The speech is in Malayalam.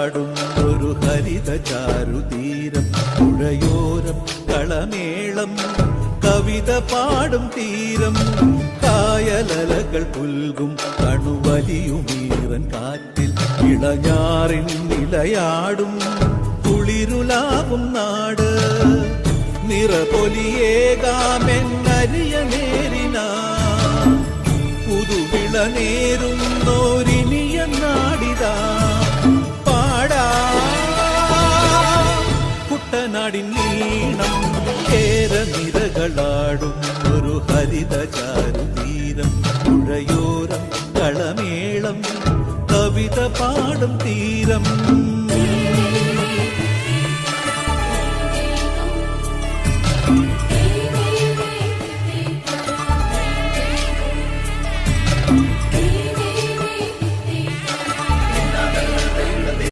നിറകളാടും ഒരു ഹരിത ചാരുതീരം, പുഴയോരം കളമേളം കവിത പാടും തീരം, കായലലകൾ പുൽകും കണുവലിയുമീറൻ കാറ്റിൽ ഇളഞ്ഞാറിൻ നിലയാടും കുളിരുലാവും നാട്. നിറപൊലിയേകാമെന്നരിയ നേരിന പുതുവിള നേരുന്നോരിനിയ നാടിതാ പാടാ. കുട്ടനാടിൻ നീണം നിറകളാടും ഒരു ഹരിത ചാരുതീരം, പുഴയോരം കളമേളം കവിത പാടും തീരം.